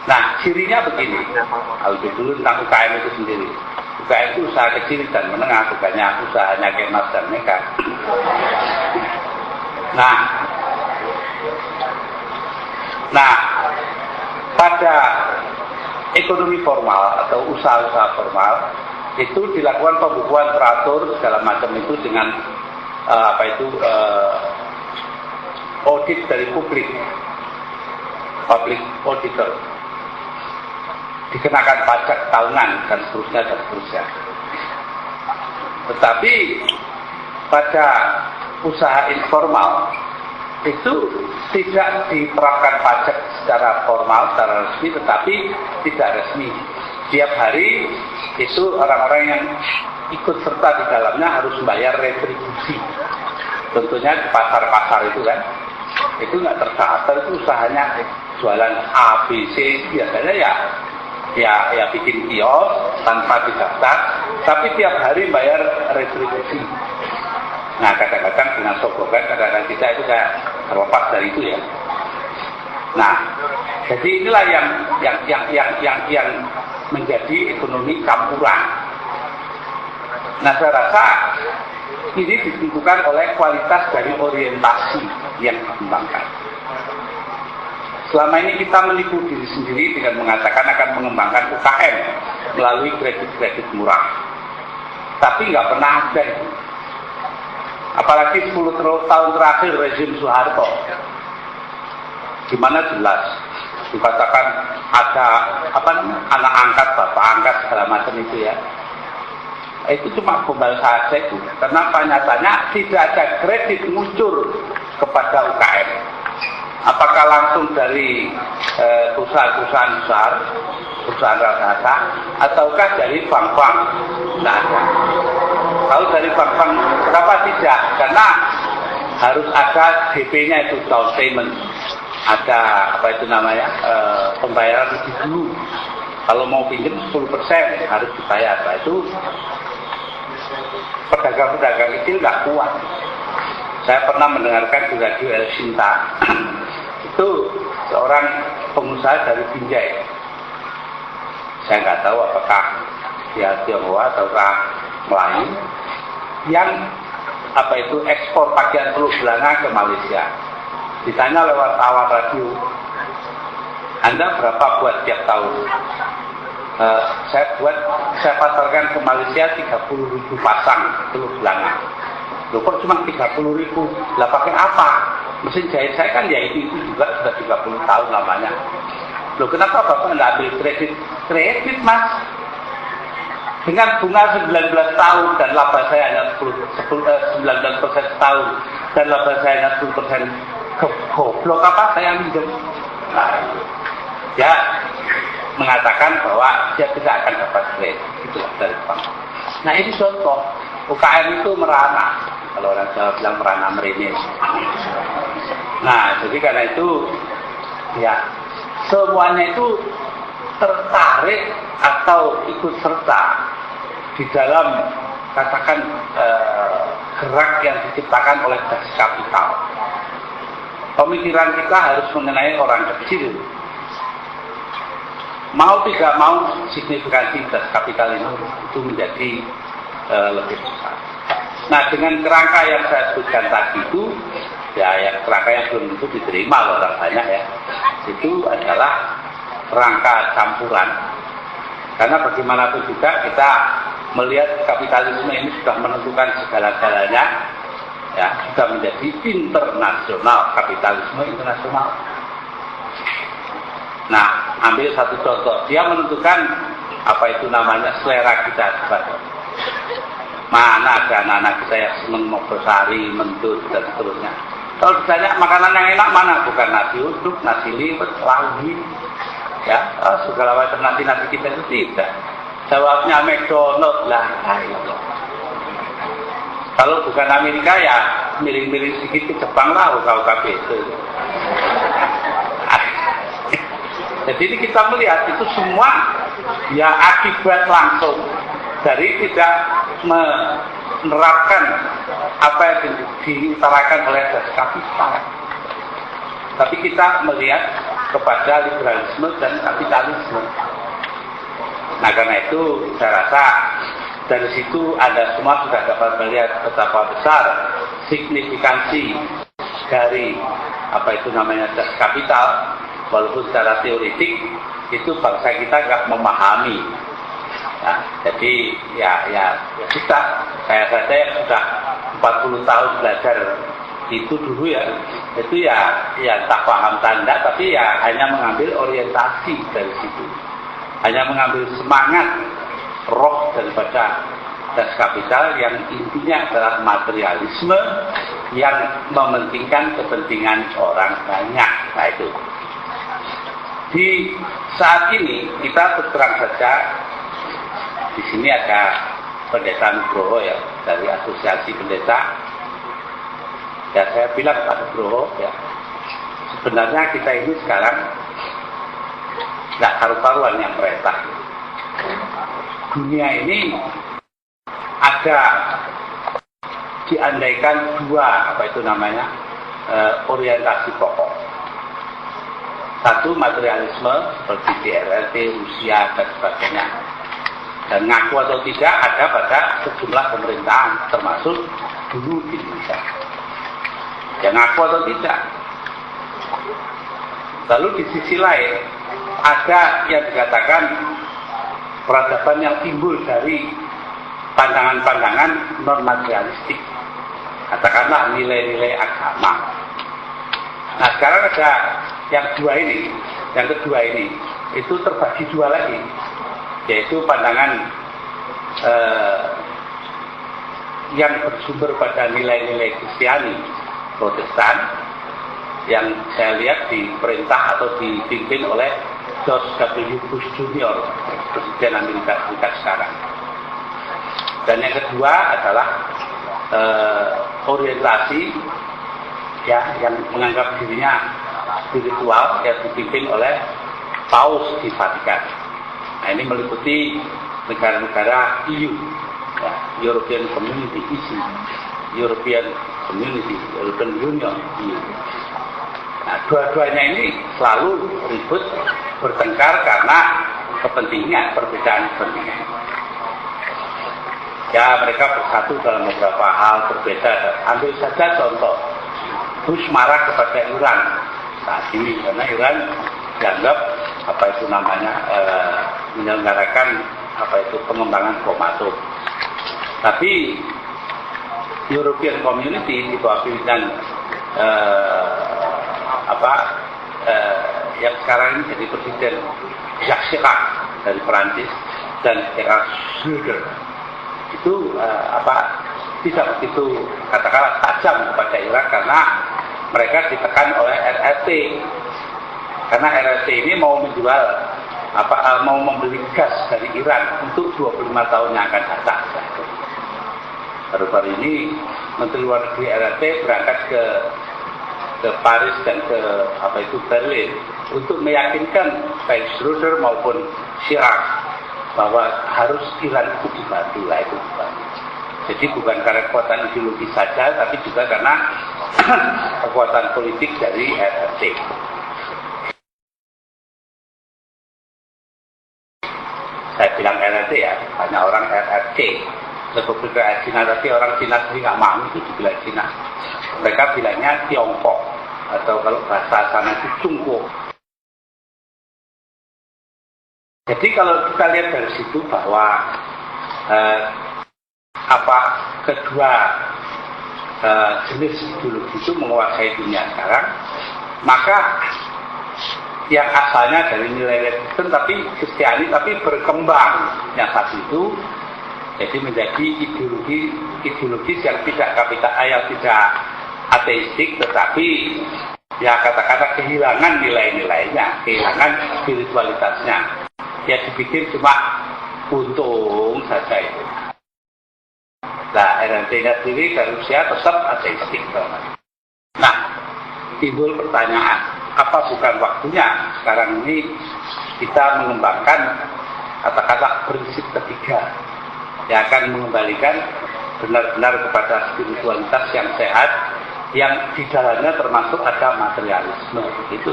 Nah, cirinya begini. Kalau dulu tentang UKM itu sendiri. UKM itu usaha kecil dan menengah, bukannya usahanya Kemas dan Mega. Nah, pada ekonomi formal atau usaha-usaha formal itu dilakukan pembukuan teratur segala macam itu dengan audit dari publik auditor, dikenakan pajak tahunan dan seterusnya. Tetapi pada usaha informal itu tidak diterapkan pajak secara formal, secara resmi, tetapi tidak resmi. Tiap hari itu orang-orang yang ikut serta di dalamnya harus membayar retribusi. Tentunya di pasar-pasar itu kan, itu nggak terdaftar, itu usahanya jualan A, B, C, biasanya ya bikin kios tanpa didaftar, tapi tiap hari bayar retribusi. Nah, kadang-kadang dengan sogokan, kadang-kadang kita itu kayak terlepas dari itu ya. Nah, jadi inilah yang menjadi ekonomi campuran. Nah, saya rasa ini ditentukan oleh kualitas dari orientasi yang dikembangkan. Selama ini kita menipu diri sendiri dengan mengatakan akan mengembangkan UKM melalui kredit-kredit murah. Tapi nggak pernah ada itu. Apalagi 10 tahun terakhir rezim Soeharto. Gimana jelas dikatakan ada anak angkat, bapak angkat segala macam itu ya. Itu cuma gombal saja itu. Kenapa? Nyatanya tidak ada kredit muncul kepada UKM. Apakah langsung dari perusahaan-perusahaan besar, perusahaan raksasa, ataukah dari bank-bank? Tidak ada. Kalau dari bank-bank, kenapa tidak? Karena harus ada DP-nya, itu down payment. Ada pembayaran lebih dulu. Kalau mau pinjam 10% harus dibayar. Nah, itu pedagang-pedagang kecil nggak kuat. Saya pernah mendengarkan di radio El Sinta, itu seorang pengusaha dari Binjai. Saya nggak tahu apakah dia Tionghoa ataukah Melayu, yang ekspor pakaian peluk belanga ke Malaysia. Ditanya lewat tawar radio, Anda berapa buat tiap tahun? Saya pasarkan ke Malaysia 30.000 pasang peluk belanga. Loh, kok cuma 30.000? Lah pakai apa? Mesin jahit saya kan ya itu juga sudah 30 tahun lamanya. Loh, kenapa Bapak nggak ambil kredit? Kredit, Mas. Dengan bunga 19 tahun dan laba saya hanya 19% setahun dan laba saya hanya 10%. Goblok apa saya minjem? Nah, dia mengatakan bahwa dia tidak akan dapat kredit. Itulah dari bank. Nah, ini contoh. UKM itu merana. Kalau orang Jawa bilang merana merinis. Nah, jadi karena itu ya semuanya itu tertarik atau ikut serta di dalam katakan gerak yang diciptakan oleh das kapital. Pemikiran kita harus mengenai orang kecil. Mau tidak mau signifikansi das kapital itu menjadi lebih besar. Nah, dengan kerangka yang saya sebutkan tadi itu, ya yang kerangka yang belum tentu diterima oleh orang banyak ya, itu adalah kerangka campuran. Karena bagaimanapun juga kita melihat kapitalisme ini sudah menentukan segala-galanya, ya sudah menjadi internasional, kapitalisme internasional. Nah, ambil satu contoh, dia menentukan selera kita kepada mana ada anak-anak kita yang senang Nogosari, Mendut dan seterusnya. Kalau ditanya makanan yang enak mana? Bukan nasi uduk, nasi liwet, lagi, ya segala macam nasi kita itu tidak. Jawabnya McDonald lah. Kalau bukan Amerika ya miring-miring sedikit ke Jepang lah, UKB itu. Jadi ini kita melihat itu semua ya akibat langsung dari tidak menerapkan apa yang diutarakan oleh das kapital. Tapi kita melihat kepada liberalisme dan kapitalisme. Nah, karena itu saya rasa dari situ Anda semua sudah dapat melihat betapa besar signifikansi dari apa itu namanya das kapital. Walaupun secara teoretik itu bangsa kita nggak memahami. Nah, jadi ya kita, saya saja yang sudah 40 tahun belajar itu dulu ya, itu ya tak paham tanda, tapi ya hanya mengambil orientasi dari situ, hanya mengambil semangat roh daripada das kapital yang intinya adalah materialisme yang mementingkan kepentingan orang banyak. Nah itu di saat ini kita terang saja, di sini ada pendeta Nugroho ya dari Asosiasi Pendeta. Ya saya bilang Pak Nugroho ya, sebenarnya kita ini sekarang nggak karu-karuan yang perintah. Dunia ini ada diandaikan dua apa itu namanya orientasi pokok. Satu materialisme seperti di RRT, Rusia dan sebagainya. Dan ngaku atau tidak ada pada sejumlah pemerintahan termasuk dulu di Indonesia. Yang ngaku atau tidak. Lalu di sisi lain ada yang dikatakan peradaban yang timbul dari pandangan-pandangan non-materialistik, katakanlah nilai-nilai agama. Nah sekarang ada yang kedua ini itu terbagi dua lagi, yaitu pandangan yang bersumber pada nilai-nilai Kristiani Protestan yang saya lihat diperintah atau dipimpin oleh George W. Bush Jr., Presiden Amerika Serikat sekarang. Dan yang kedua adalah orientasi ya yang menganggap dirinya spiritual yang dipimpin oleh Paus di Vatikan. Nah ini meliputi negara-negara EU, ya, European Community (EC), European Community, European Union (EU). Nah dua-duanya ini selalu ribut bertengkar karena kepentingan, perbedaan kepentingan. Ya mereka bersatu dalam beberapa hal berbeda. Ambil saja contoh, Bush marah kepada Iran saat ini karena Iran dianggap apa itu namanya menyelenggarakan apa itu pengembangan bom atom. Tapi European Community di bawah pimpinan yang sekarang ini jadi presiden Jacques Chirac dari Perancis dan Gerhard Schröder itu tidak begitu katakanlah tajam kepada Iran karena mereka ditekan oleh RRT, karena RRT ini mau menjual mau membeli gas dari Iran untuk 25 tahun yang akan datang. Baru-baru ini Menteri Luar Negeri RRT berangkat ke Paris dan ke Berlin untuk meyakinkan baik Schröder maupun Chirac bahwa harus Iran itu dibantu lah itu. Jadi bukan karena kekuatan ideologi saja, tapi juga karena kekuatan politik dari RRT. Saya bilang RRT ya, banyak orang RRT. Republik Rakyat Cina, tapi orang Cina sendiri nggak mau itu dibilang Cina. Mereka bilangnya Tiongkok atau kalau bahasa sana itu Cungko. Jadi kalau kita lihat dari situ bahwa kedua jenis ideologi itu menguasai dunia sekarang, maka yang asalnya dari nilai-nilai Kristen tapi Kristiani tapi berkembang yang satu itu jadi menjadi ideologi yang tidak yang tidak ateistik tetapi ya kata-kata kehilangan nilai-nilainya, kehilangan spiritualitasnya. Ya dipikir cuma untung saja itu. Nah, RRT-nya sendiri dari Rusia tetap ateistik. Nah, timbul pertanyaan, apa bukan waktunya sekarang ini kita mengembangkan kata-kata prinsip ketiga yang akan mengembalikan benar-benar kepada spiritualitas yang sehat, yang di dalamnya termasuk ada materialisme, begitu.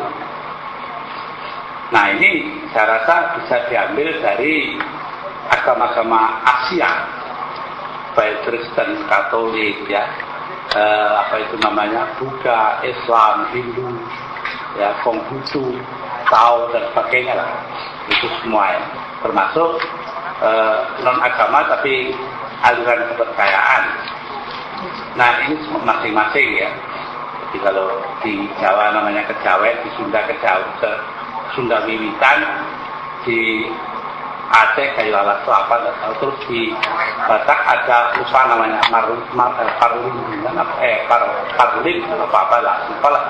Nah ini saya rasa bisa diambil dari agama-agama Asia, baik Kristen, Katolik, ya, apa itu namanya, Buddha, Islam, Hindu, ya, Konghucu, Tao dan sebagainya lah, itu semua ya, termasuk non agama tapi aliran kepercayaan. Nah ini masing-masing ya. Jadi kalau di Jawa namanya Kejawen, di Sunda Sunda Wiwitan, di Aceh kayu alas selatan, terus di Batak ada lupa namanya Parlim apa lah, lupa lah,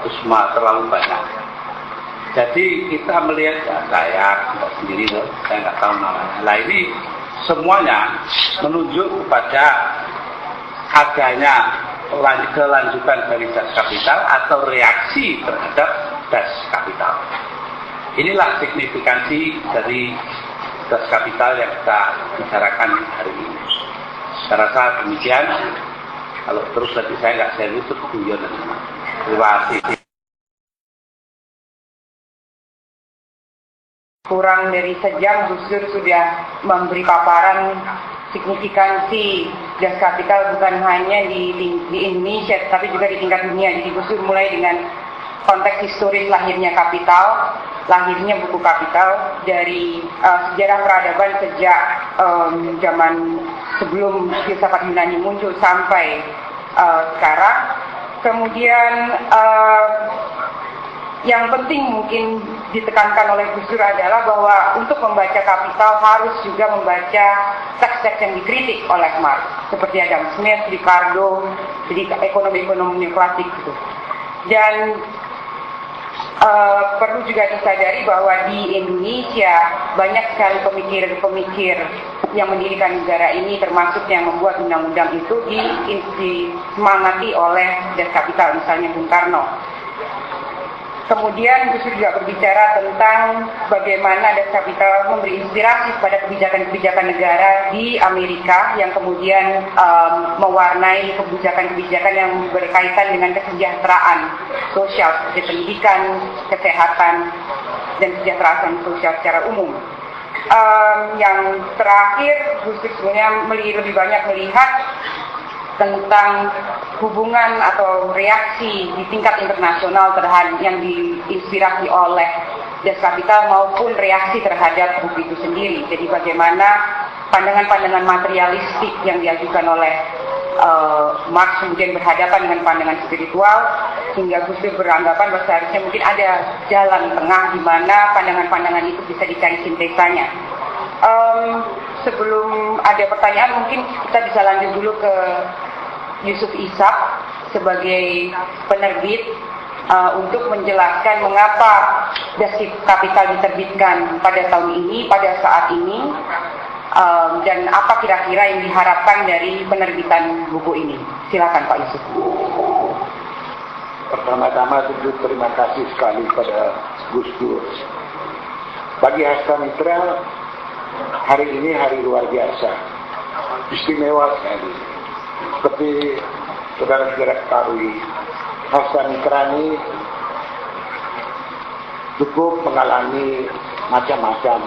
terus terlalu banyak. Jadi kita melihat, ya, saya tidak sendiri loh, saya nggak tahu namanya. Nah ini semuanya menunjuk kepada adanya kelanjutan dari das kapital atau reaksi terhadap das kapital. Inilah signifikansi dari das kapital yang kita bicarakan hari ini. Saya rasa demikian. Kalau terus lagi saya nggak serius, itu guyon. Terima kasih. Kurang dari sejam Gus Dur sudah memberi paparan signifikansi das kapital bukan hanya di Indonesia tapi juga di tingkat dunia. Jadi Gus Dur mulai dengan konteks historis lahirnya kapital, lahirnya buku Kapital, dari sejarah peradaban sejak zaman sebelum filsafat Yunani muncul sampai sekarang. Kemudian yang penting mungkin ditekankan oleh Gus Dur adalah bahwa untuk membaca Kapital harus juga membaca teks-teks yang dikritik oleh Marx, seperti Adam Smith, Ricardo, jadi ekonomi-ekonomi klasik gitu. Dan perlu juga disadari bahwa di Indonesia banyak sekali pemikir-pemikir yang mendirikan negara ini, termasuk yang membuat undang-undang itu disemangati oleh das kapital, misalnya Bung Karno. Kemudian Gus Dur juga berbicara tentang bagaimana das kapital memberi inspirasi pada kebijakan-kebijakan negara di Amerika yang kemudian mewarnai kebijakan-kebijakan yang berkaitan dengan kesejahteraan sosial seperti pendidikan, kesehatan, dan kesejahteraan sosial secara umum. Yang terakhir, Gus Dur sebenarnya lebih banyak melihat tentang hubungan atau reaksi di tingkat internasional terhadap yang diinspirasi oleh das kapital maupun reaksi terhadap buku itu sendiri. Jadi bagaimana pandangan-pandangan materialistik yang diajukan oleh Marx kemudian berhadapan dengan pandangan spiritual, sehingga Gus Dur beranggapan bahwa seharusnya mungkin ada jalan tengah di mana pandangan-pandangan itu bisa dicari sintesanya. Sebelum ada pertanyaan, mungkin kita bisa lanjut dulu ke Yusuf Ishak sebagai penerbit untuk menjelaskan mengapa das kapital diterbitkan pada tahun ini, pada saat ini, dan apa kira-kira yang diharapkan dari penerbitan buku ini. Silakan Pak Yusuf. Pertama-tama tentu terima kasih sekali pada Gus Dur. Bagi Hasta Mitra, hari ini hari luar biasa, istimewa sekali. Seperti saudara-saudara ketahui, Hasta Mitra ini cukup mengalami macam-macam,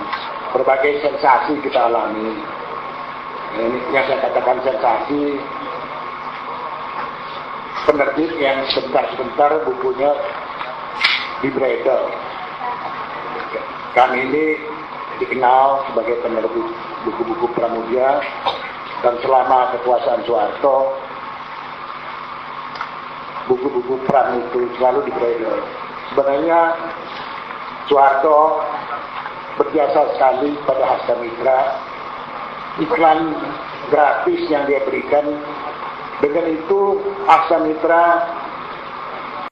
berbagai sensasi kita alami. Ini yang saya katakan sensasi, penerbit yang sebentar-sebentar bukunya dibredel. Kami ini dikenal sebagai penerbit buku-buku Pramudia, dan selama kekuasaan Soeharto buku-buku Pram itu selalu dibredel. Sebenarnya Soeharto berjasa sekali pada Hasta Mitra. Iklan gratis yang dia berikan, dengan itu Hasta Mitra